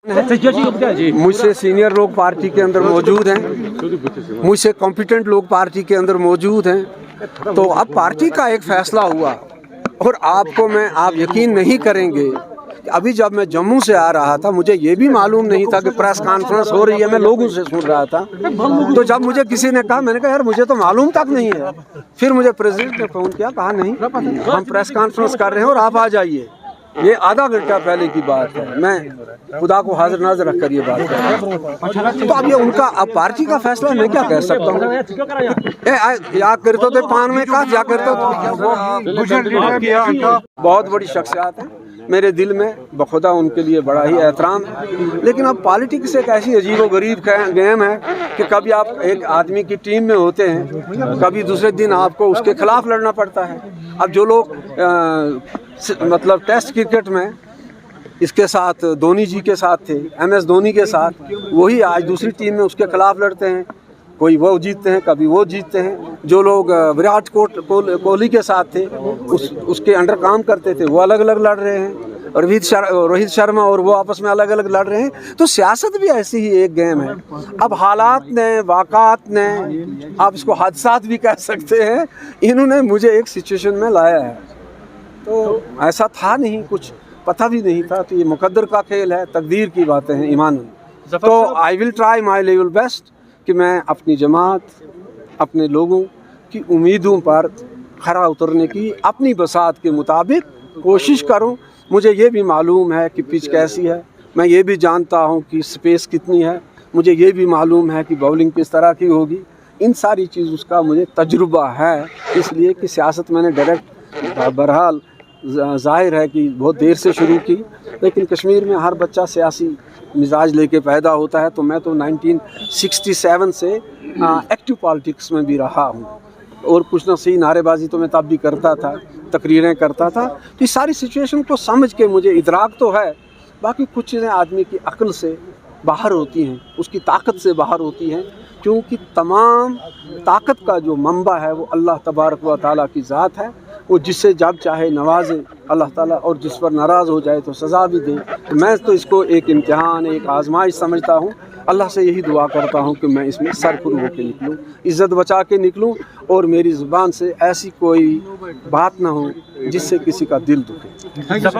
मुझसे सीनियर लोग पार्टी के अंदर मौजूद हैं, मुझसे कॉम्पिटेंट लोग पार्टी के अंदर मौजूद हैं। तो अब पार्टी का एक फैसला हुआ और आप यकीन नहीं करेंगे, अभी जब मैं जम्मू से आ रहा था मुझे ये भी मालूम नहीं था कि प्रेस कॉन्फ्रेंस हो रही है, मैं लोगों से सुन रहा था। तो जब मुझे किसी ने कहा, मैंने कहा यार मुझे तो मालूम तक नहीं है। फिर मुझे प्रेसिडेंट ने फ़ोन किया, कहा नहीं हम प्रेस कॉन्फ्रेंस कर रहे हैं और आप आ जाइए। ये आधा घंटा पहले की बात है, मैं खुदा को हाजिर नाज़िर रख कर ये बात कर रहा हूँ। तो अब ये उनका, अब पार्टी का फैसला मैं क्या कह सकता हूँ। या करते थे पान में का या करते बहुत बड़ी शख्सियत है, मेरे दिल में बखुदा उनके लिए बड़ा ही एहतराम है। लेकिन अब पॉलिटिक्स एक ऐसी अजीबोगरीब गेम है कि कभी आप एक आदमी की टीम में होते हैं, कभी दूसरे दिन आपको उसके खिलाफ लड़ना पड़ता है। अब जो लोग मतलब टेस्ट क्रिकेट में इसके साथ धोनी जी के साथ थे, MS धोनी के साथ, वही आज दूसरी टीम में उसके खिलाफ लड़ते हैं। कोई वो जीतते हैं, कभी वो जीतते हैं। जो लोग विराट कोहली के साथ थे, उसके अंडर काम करते थे, वो अलग अलग लड़ रहे हैं। रोहित शर्मा और वो आपस में अलग अलग लड़ रहे हैं। तो सियासत भी ऐसी ही एक गेम है। अब हालात ने, वाक़ात ने, आप इसको हादसात भी कह सकते हैं, इन्होंने मुझे एक सिचुएशन में लाया है। तो ऐसा था नहीं, कुछ पता भी नहीं था। तो ये मुकद्दर का खेल है, तकदीर की बातें हैं ईमान। तो I will try my level best कि मैं अपनी जमात, अपने लोगों की उम्मीदों पर खरा उतरने की अपनी बसात के मुताबिक कोशिश करूं। मुझे ये भी मालूम है कि पिच कैसी है, मैं ये भी जानता हूं कि स्पेस कितनी है, मुझे ये भी मालूम है कि बॉलिंग किस तरह की होगी। इन सारी चीज़ उसका मुझे तजुर्बा है, इसलिए कि सियासत मैंने डायरेक्ट बहरहाल ज़ाहिर है कि बहुत देर से शुरू की। लेकिन कश्मीर में हर बच्चा सियासी मिजाज लेके पैदा होता है। तो मैं तो 1967 से एक्टिव पॉलिटिक्स में भी रहा हूँ, और कुछ न सही नारेबाजी तो मैं तब भी करता था, तकरीरें करता था। तो इस सारी सिचुएशन को समझ के मुझे इदराक तो है, बाकी कुछ चीज़ें आदमी की अक्ल से बाहर होती हैं, उसकी ताकत से बाहर होती हैं। क्योंकि तमाम ताकत का जो मंबा है वो अल्लाह तबारक व तआला की ज़ात है। वो जिससे जब चाहे नवाजे अल्लाह ताला, और जिस पर नाराज़ हो जाए तो सज़ा भी दे। तो मैं तो इसको एक इम्तिहान, एक आजमाइश समझता हूँ। अल्लाह से यही दुआ करता हूँ कि मैं इसमें सरखुरू होकर निकलूँ, इज़्ज़त बचा के निकलूँ, और मेरी ज़ुबान से ऐसी कोई बात ना हो जिससे किसी का दिल दुखे।